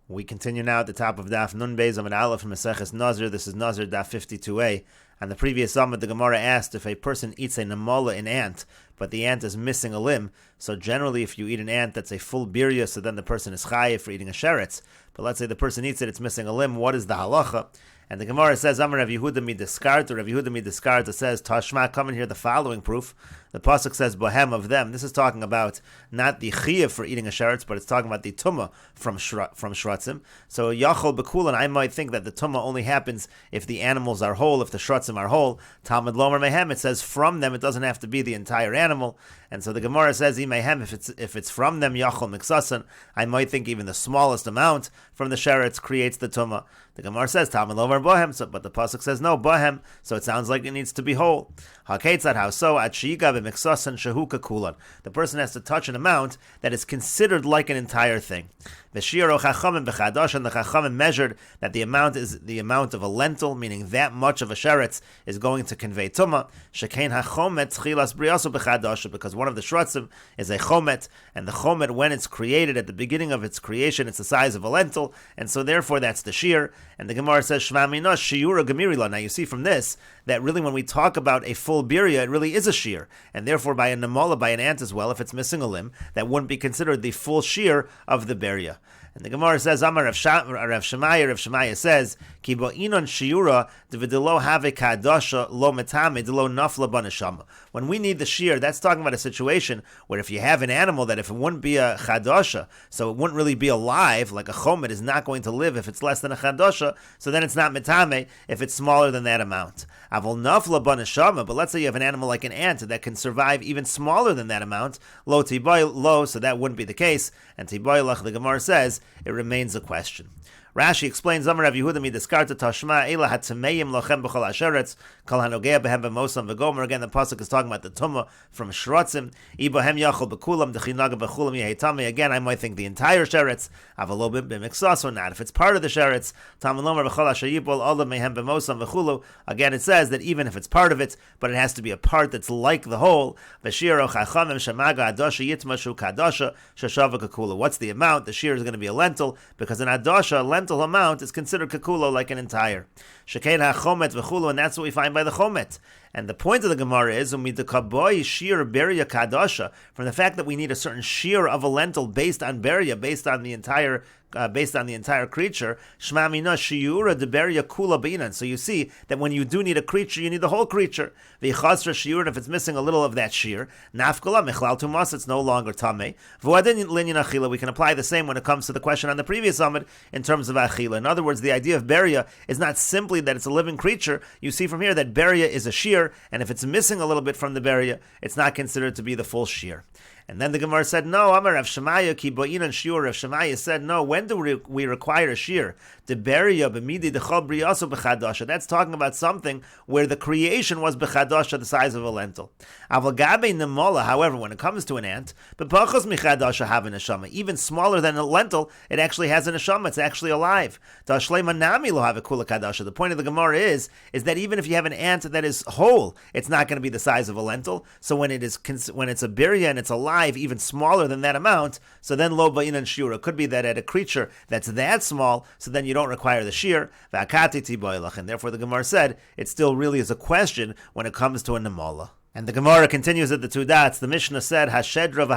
We continue now at the top of Daf Nun Beis Amud Aleph from Meseches Nazir. This is Nazir Daf 52a. On the previous Amud, the Gemara asked if a person eats a namola, an ant, but the ant is missing a limb. So generally, if you eat an ant that's a full birya, so then the person is chayiv for eating a sheretz. But let's say the person eats it, it's missing a limb. What is the halacha? And the Gemara says, Amar Rav Yehuda midiscart, or Rav Yehuda midiscart, it says, Tashma, come in here the following proof. The pasuk says, Bohem of them. This is talking about not the chiyuv for eating a sheretz, but it's talking about the tumah from shratzim. So yachol bekulan, I might think that the tumah only happens if the animals are whole, if the shratzim are whole. Talmud lomer mehem, it says from them, it doesn't have to be the entire animal. And so the Gemara says, mehem, if it's from them, yachol miksasan, I might think even the smallest amount from the sheretz creates the tumah. The Gemara says, Talmud lomer bohem, but the pasuk says no, bohem, so it sounds like it needs to be whole. Haketzad, how so? At shiga b'miksasan shehuka kulan. The person has to touch an amount that is considered like an entire thing. V'shiro chachamim b'chadash, and the chachamim measured that the amount is the amount of a lentil, meaning that much of a sheretz is going to convey tumah. Shekein hachomet chilas briaso b'chadash, because one of the shratzim is a chomet, and the chomet, when it's created at the beginning of its creation, it's the size of a lentil, and so therefore that's the shear. And the Gemara says shma minos shiura gemirila. Now you see from this that really when we talk about a full birya, it really is a shear, and therefore by a namola, by an ant as well, if it's missing a limb, that wouldn't be considered the full shear of the birya. And the Gemara says, Amar Rav Shemaya says, Ki bo inon shiura d'v'delo have kadasha lo metame d'lo nafla b'neshama. When we need the shear, that's talking about a situation where if you have an animal that if it wouldn't be a chadasha, so it wouldn't really be alive, like a chomet is not going to live if it's less than a chadasha, so then it's not metame if it's smaller than that amount. Avol nafla b'neshama, but let's say you have an animal like an ant that can survive even smaller than that amount, lo tiboy lo, so that wouldn't be the case, and tiboy the Gemara says, it remains a question. Rashi explains, Amar Rav Yehuda midiskarta tashma ela hatzameim lochem b'chol asheretz kol hanogea behem b'mosam v'gomer. Again, the pasuk is talking about the tumah from shratzim. Ibohem yachol b'kulam d'chinaga b'chulam yehetame. Again, I might think the entire sheretz avalo b'mixas or not. If it's part of the sheretz, Talmud lomer b'chol ashayibol olam mehem b'mosam v'chulu. Again, it says that even if it's part of it, but it has to be a part that's like the whole. V'shiro chachamim shemaga adasha yitmashu kadasha shashava kakula. What's the amount? The shear is going to be a lentil, because an adasha, lentil amount is considered kakulo, like an entire. Shekein ha-chomet v'chulo, and that's what we find by the chomet. And the point of the Gemara is umidakaboy shir beria kadasha, from the fact that we need a certain shear of a lentil based on beria, based on the entire creature. Shma mina shiura de beria kula beinan. So you see that when you do need a creature, you need the whole creature. V'chasra shiur, if it's missing a little of that shear, nafkala mechlal tumas, it's no longer tamei. V'adin linyan achila. We can apply the same when it comes to the question on the previous amud in terms of achila. In other words, the idea of beria is not simply that it's a living creature. You see from here that beria is a shear, and if it's missing a little bit from the beria, it's not considered to be the full shear. And then the Gemara said, no, Amar Rav Shemaya ki bo'inan shiur. Rav Shemaya said, no, when do we require a shear? The beria b'midi dechol briyaso b'chadasha. That's talking about something where the creation was b'chadasha, the size of a lentil. Aval gabe nemola, however, when it comes to an ant, b'pachos michadasha have a neshama. Even smaller than a lentil, it actually has a neshama. It's actually alive. Tashlei manami lo have a kula kadasha. The point of the Gemara is that even if you have an ant that is whole, it's not going to be the size of a lentil. So when it's a beria and it's alive, even smaller than that amount, so then lo ba'inan shiur. It could be that at a creature that's that small, so then you don't require the shear. V'akati tiboilach, and therefore the Gemara said it still really is a question when it comes to a nemola. And the Gemara continues at the two dots. The Mishnah said, Hashedra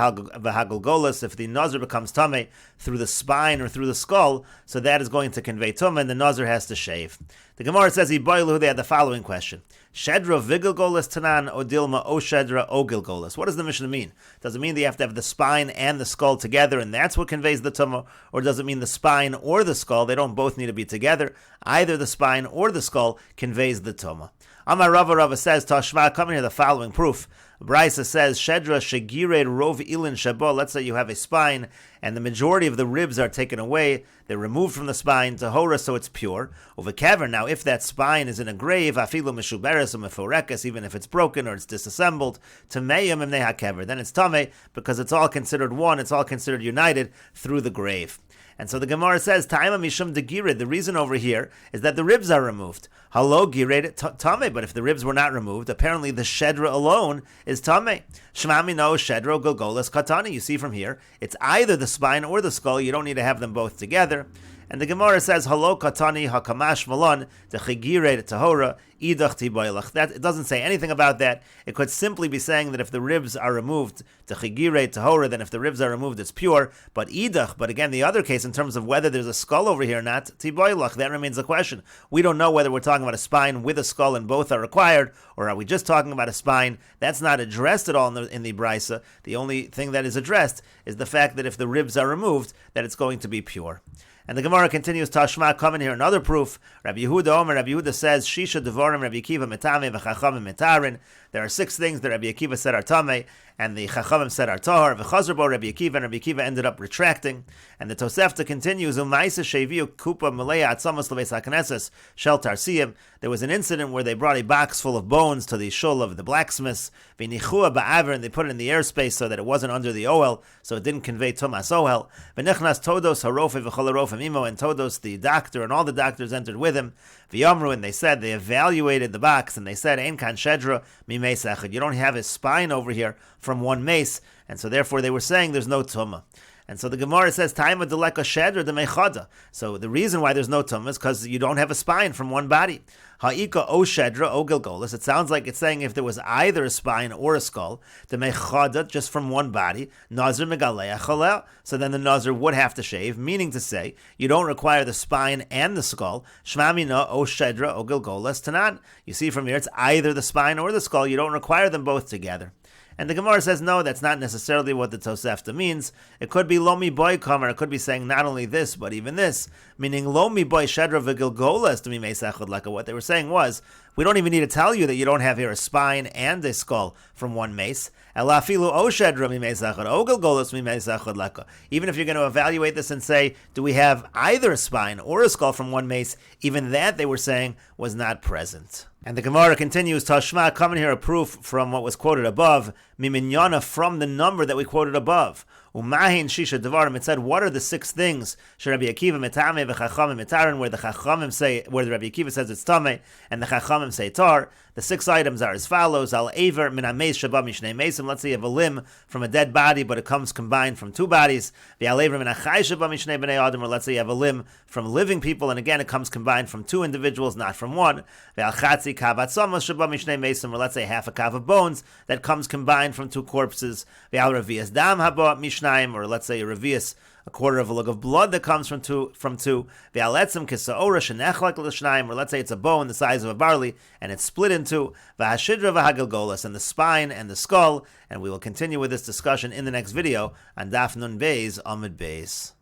v'hagolgolas, if the Nazir becomes tamei through the spine or through the skull, so that is going to convey tumah, and the Nazir has to shave. The Gemara says, Iboilu, they had the following question. Shedra vigilgolas tanan odilma o shedra ogilgolas. What does the Mishnah mean? Does it mean that you have to have the spine and the skull together, and that's what conveys the tumah? Or does it mean the spine or the skull? They don't both need to be together. Either the spine or the skull conveys the tumah. Amar Rava says, Tashma, come here, the following proof. Brisa says, Shedra shegired rov ilin shabo. Let's say you have a spine, and the majority of the ribs are taken away. They're removed from the spine to hora, so it's pure. Over kever. Now, if that spine is in a grave, afilu mishuberes or meforekes, even if it's broken or it's disassembled, tameyim imneha kever, then it's tamei, because it's all considered one. It's all considered united through the grave. And so the Gemara says, Taima mishum de gired. The reason over here is that the ribs are removed. Halo gired tame. But if the ribs were not removed, apparently the shedra alone is tame. Shmami no shedra golgolas katani. You see from here, it's either the spine or the skull. You don't need to have them both together. And the Gemara says, Halo katani hakamash malon dechigire tahora idach tiboilach. That it doesn't say anything about that. It could simply be saying that if the ribs are removed, dechigire tahora, then if the ribs are removed, it's pure. But idach, but again, the other case in terms of whether there's a skull over here or not, tiboilach, that remains a question. We don't know whether we're talking about a spine with a skull and both are required, or are we just talking about a spine? That's not addressed at all in the Brisa. The only thing that is addressed is the fact that if the ribs are removed, that it's going to be pure. And the Gemara continues, Tashma, coming here, another proof. Rabbi Yehuda says, Shisha devorim Rabbi Akiva metame v'chachamim metarin. There are 6 things that Rabbi Akiva said are tameh, and the chachamim said are tahar. V'chazerbo Rabbi Akiva, and Rabbi Akiva ended up retracting. And the Tosefta continues, Umaisa sheviu kupa meleya atzamas lebeis hakneses shel tarsiyim. There was an incident where they brought a box full of bones to the shul of the blacksmiths, v'nichua ba'aver, and they put it in the airspace so that it wasn't under the ohel, so it didn't convey tumas ohel. V'nechnas todos harofe v'chol harofe imo, and Todos, the doctor, and all the doctors entered with him. V'yamru, and they said, they evaluated the box, and they said, Ein kan shedra mi meis echad. You don't have his spine over here from one mace, and so therefore they were saying there's no tumah. And so the Gemara says, Taima deleka shedra de mechada. So the reason why there's no tumah is because you don't have a spine from one body. Ha'ika o shedra o gilgolis. It sounds like it's saying if there was either a spine or a skull, the mechada, just from one body, Nazir megalea chalel. So then the Nazir would have to shave, meaning to say, you don't require the spine and the skull. Shmamina o shedra o gilgolis tanan. You see from here, it's either the spine or the skull. You don't require them both together. And the Gemara says, no, that's not necessarily what the Tosefta means. It could be lomi boy kamer. It could be saying not only this, but even this. Meaning lomi boy shedra v'gilgolas to me meisachod leka. What they were saying was, we don't even need to tell you that you don't have here a spine and a skull from one mace. Elafilu o shedra mi meisachod o gilgolas mi meisachod leka. Even if you're going to evaluate this and say, do we have either a spine or a skull from one mace, even that they were saying was not present. And the Gemara continues, Tashma, coming here a proof from what was quoted above, Miminyana, from the number that we quoted above. Umahin shisha devarim. It said, what are the 6 things? Rabbi Akiva metame v'chachamim metarin, where the chachamim say, where the Rabbi Akiva says it's tameh, and the chachamim say tar. The 6 items are as follows: Al aver min hameis shaba mishnei mesim. Let's say you have a limb from a dead body, but it comes combined from 2 bodies. V'al aver min hachai shaba mishnei bnei adam. Or let's say you have a limb from living people, and again it comes combined from 2 individuals, not from 1. V'al chatzi kav atzamos shaba mishnei mesim. Or let's say half a kav of bones that comes combined from 2 corpses. V'al revias dam haba mishnayim. Or let's say a revius, a quarter of a lug of blood that comes from two. V'aletzim kisaora shenechlak l'shnayim. Or let's say it's a bone the size of a barley and it's split in 2. V'hashidra v'hagilgolas, and the spine and the skull. And we will continue with this discussion in the next video on Daf Nun Beis Amud Beis.